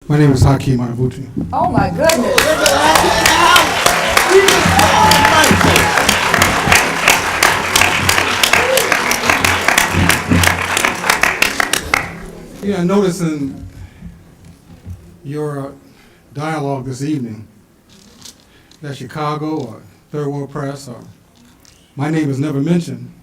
My name is Hakeem Arabuti. Oh my goodness. I noticed in your dialogue this evening that Chicago or Third World Press or my name is never mentioned,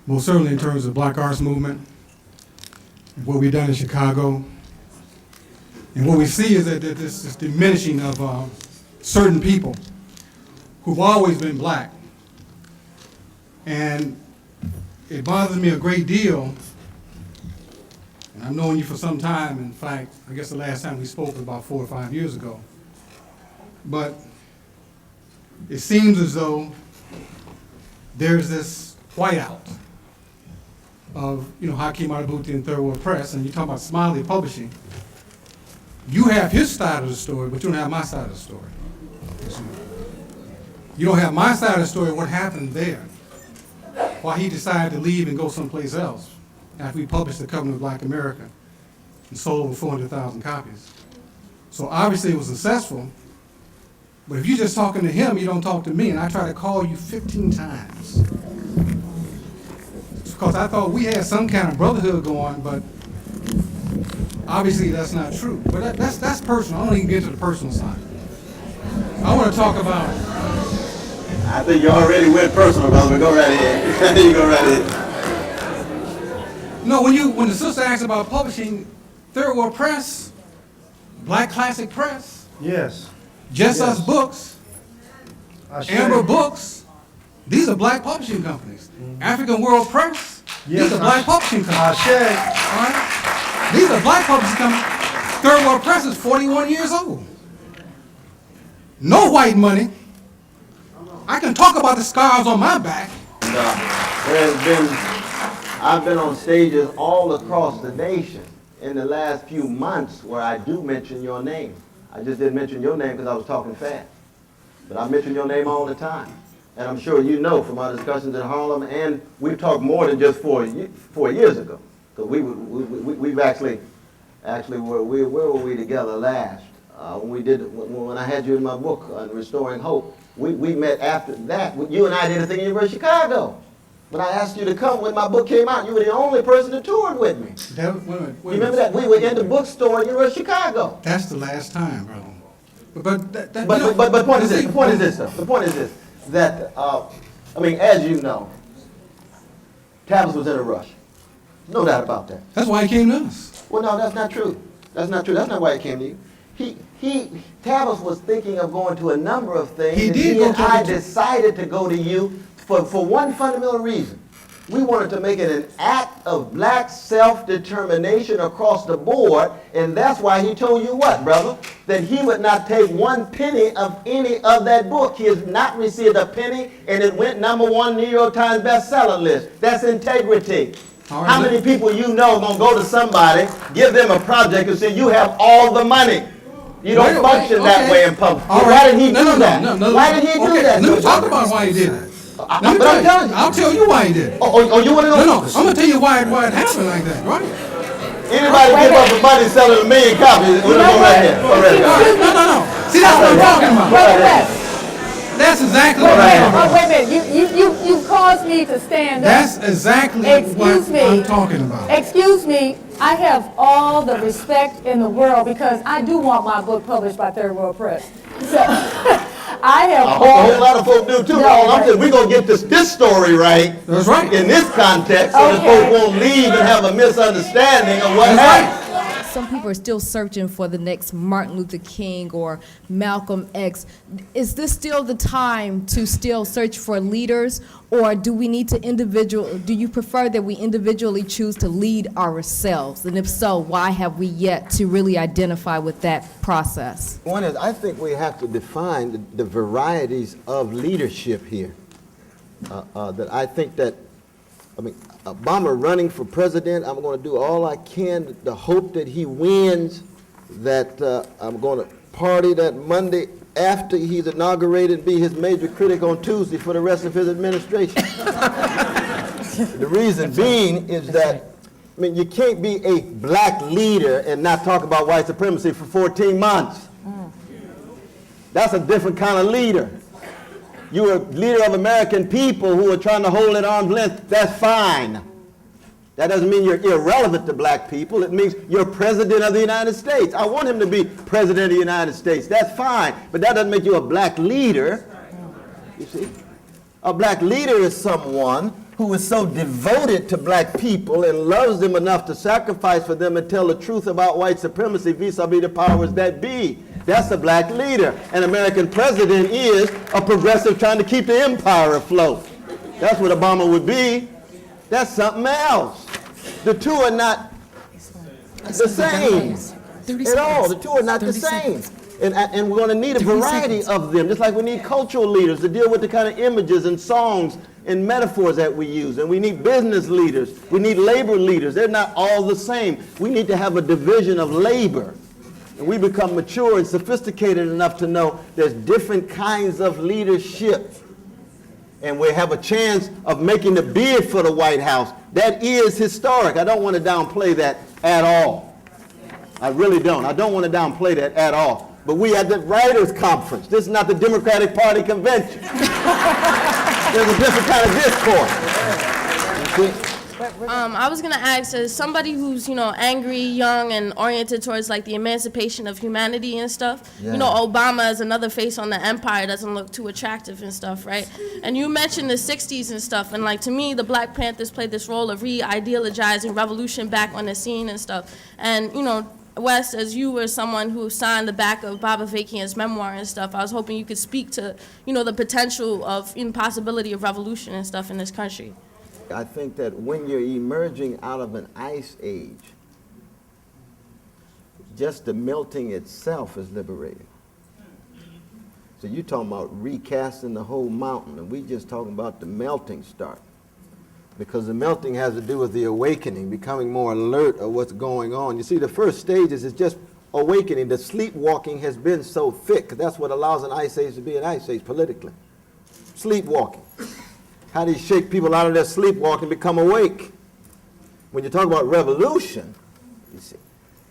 most certainly in terms of Black Arts Movement, and what we've done in Chicago. And what we see is that this is diminishing of certain people who've always been black. And it bothers me a great deal, and I've known you for some time. In fact, I guess the last time we spoke was about 4 or 5 years ago. But it seems as though there's this whiteout of, Hakeem Arabuti and Third World Press, and you talk about Smiley Publishing. You have his side of the story, but you don't have my side of the story. You don't have my side of the story, what happened there, why he decided to leave and go someplace else after we published The Covenant of Black America and sold over 400,000 copies. So obviously it was successful, but if you're just talking to him, you don't talk to me, and I try to call you 15 times. It's because I thought we had some kind of brotherhood going, but obviously that's not true. But that's personal. I don't even get to the personal side. I want to talk about... I think you already went personal, brother. Go right ahead. You go right ahead. No, when the sister asked about publishing, Third World Press, Black Classic Press, Yes. Just Yes. Us Books, Ashe. Amber Books, these are black publishing companies. African World Press, Yes, these are black publishing companies. Ashe. All right? These are black publishing companies. Third World Press is 41 years old. No white money. I can talk about the scars on my back. I've been on stages all across the nation in the last few months where I do mention your name. I just didn't mention your name because I was talking fast. But I mention your name all the time. And I'm sure you know from our discussions in Harlem, and we've talked more than just 4 years ago. Because we've actually where were we together last? When I had you in my book on Restoring Hope, we met after that. You and I did a thing at the University of Chicago. When I asked you to come when my book came out, you were the only person that toured with me. Wait a minute. You remember that? We were in the bookstore at the University of Chicago. That's the last time, bro. But the point is this. The point is this, though. The point is this. That, as you know, Tavis was in a rush. No doubt about that. That's why he came to us. Well, no, that's not true. That's not true. That's not why he came to you. Tavis was thinking of going to a number of things. He did go to I decided to go to you for one fundamental reason. We wanted to make it an act of black self-determination across the board, and that's why he told you what, brother? That he would not take 1 penny of any of that book. He has not received a penny, and it went #1 New York Times bestseller list. That's integrity. Right, how many people you know gonna go to somebody, give them a project, and say, you have all the money? You don't function that way in public. All Why right. did he do that? Why did he do that? Let me talk about why he did it. I'll tell you why he did it. Oh, you want to know? No, I'm going to tell you why it happened like that, right? Anybody give up the money selling 1 million copies? We're going to go right here. Go right here. No. See, that's what I'm talking about. That's exactly what I'm talking about. Wait a minute. You caused me to stand up. That's exactly what I'm talking about. Excuse me. I have all the respect in the world because I do want my book published by Third World Press. So I have a whole lot of folks do too. No, I'm saying we're going to get this story right. That's right. In this context, so that folks won't leave and have a misunderstanding of what happened. Some people are still searching for the next Martin Luther King or Malcolm X. Is this still the time to still search for leaders, or do we need to do you prefer that we individually choose to lead ourselves? And if so, why have we yet to really identify with that process? One is, I think we have to define the varieties of leadership here. That I think that, Obama running for president, I'm going to do all I can to hope that he wins, that I'm going to party that Monday after he's inaugurated and be his major critic on Tuesday for the rest of his administration. The reason being is that I mean, you can't be a black leader and not talk about white supremacy for 14 months. That's a different kind of leader. You're a leader of American people who are trying to hold at arm's length. That's fine. That doesn't mean you're irrelevant to black people. It means you're president of the United States. I want him to be president of the United States. That's fine. But that doesn't make you a black leader. You see? A black leader is someone who is so devoted to black people and loves them enough to sacrifice for them and tell the truth about white supremacy vis-a-vis the powers that be. That's a black leader. An American president is a progressive trying to keep the empire afloat. That's what Obama would be. That's something else. The two are not the same at all. The two are not the same. And we're going to need a variety of them, just like we need cultural leaders to deal with the kind of images and songs and metaphors that we use. And we need business leaders. We need labor leaders. They're not all the same. We need to have a division of labor. And we become mature and sophisticated enough to know there's different kinds of leadership. And we have a chance of making the bid for the White House. That is historic. I don't want to downplay that at all. I really don't. I don't want to downplay that at all. But we at the writers' conference. This is not the Democratic Party convention. There's a different kind of discourse. You see? I was gonna ask, as somebody who's, angry, young, and oriented towards like the emancipation of humanity and stuff, Yeah. Obama as another face on the empire doesn't look too attractive and stuff, right? And you mentioned the 60s and stuff, and like to me, the Black Panthers played this role of re-ideologizing revolution back on the scene and stuff. And, Wes, as you were someone who signed the back of Baba Vakian's memoir and stuff, I was hoping you could speak to, the potential of, possibility of revolution and stuff in this country. I think that when you're emerging out of an ice age, just the melting itself is liberating. So you're talking about recasting the whole mountain, and we just talking about the melting start. Because the melting has to do with the awakening, becoming more alert of what's going on. You see, the first stages is just awakening. The sleepwalking has been so thick. That's what allows an ice age to be an ice age politically. Sleepwalking. How do you shake people out of their sleepwalking and become awake? When you talk about revolution, you see,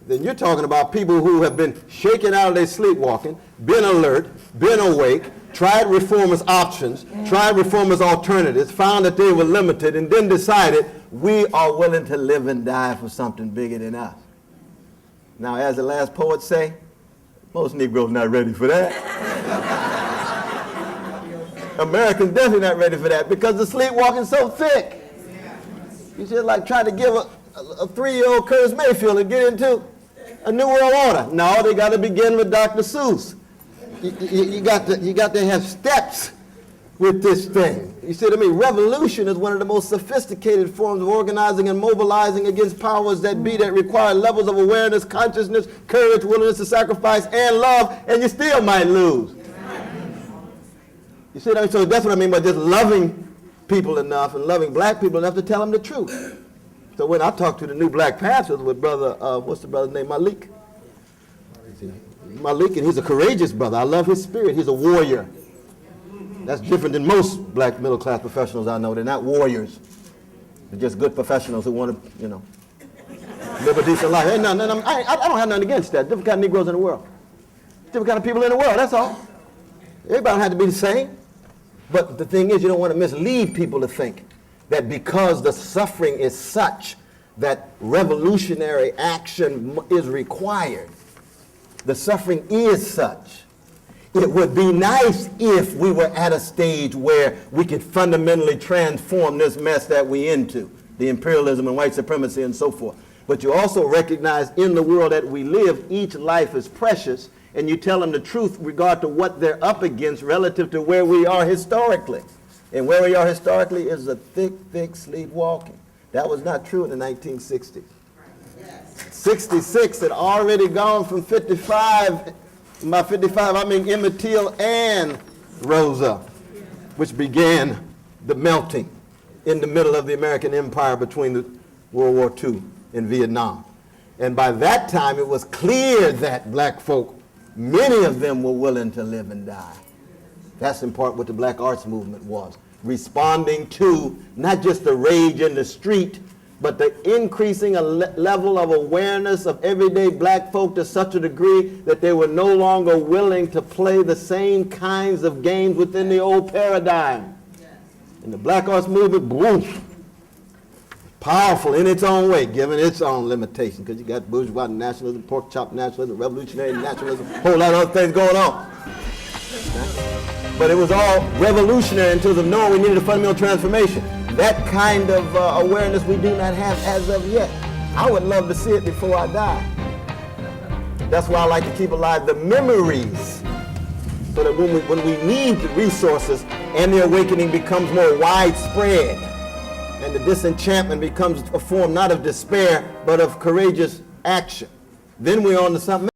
then you're talking about people who have been shaken out of their sleepwalking, been alert, been awake, tried reformist options, tried reformist alternatives, found that they were limited, and then decided we are willing to live and die for something bigger than us. Now, as the last poet say, most Negroes not ready for that. Americans definitely not ready for that because the sleepwalking's so thick. You just like trying to give a 3-year-old Curtis Mayfield and get into a new world order. No, they got to begin with Dr. Seuss. You got to have steps with this thing. You see what I mean? Revolution is one of the most sophisticated forms of organizing and mobilizing against powers that be that require levels of awareness, consciousness, courage, willingness to sacrifice, and love, and you still might lose. You see what I mean? So that's what I mean by just loving people enough and loving black people enough to tell them the truth. So when I talk to the new Black Panthers with brother, what's the brother's name, Malik? Malik, and he's a courageous brother. I love his spirit. He's a warrior. That's different than most black middle-class professionals I know. They're not warriors. They're just good professionals who want to, live a decent life. Hey, I don't have nothing against that. Different kind of Negroes in the world. Different kind of people in the world, that's all. Everybody don't have to be the same. But the thing is, you don't want to mislead people to think that because the suffering is such that revolutionary action is required. The suffering is such. It would be nice if we were at a stage where we could fundamentally transform this mess that we're into, the imperialism and white supremacy and so forth. But you also recognize in the world that we live, each life is precious, and you tell them the truth regard to what they're up against relative to where we are historically. And where we are historically is a thick, thick sleepwalking. That was not true in the 1960s. 66 had already gone from 55. By 55, I mean Emmett Till and rose up, which began the melting in the middle of the American empire between the World War II and Vietnam. And by that time, it was clear that black folk, many of them were willing to live and die. That's in part what the black arts movement was, responding to not just the rage in the street, but the increasing a level of awareness of everyday black folk to such a degree that they were no longer willing to play the same kinds of games within the old paradigm. And the Black Arts Movement, whoosh, powerful in its own way, given its own limitations, because you got bourgeois nationalism, pork chop nationalism, revolutionary nationalism, a whole lot of other things going on. But it was all revolutionary in terms of knowing we needed a fundamental transformation. That kind of awareness we do not have as of yet. I would love to see it before I die. That's why I like to keep alive the memories, so that when we need the resources and the awakening becomes more widespread, and the disenchantment becomes a form not of despair, but of courageous action, then we're on to something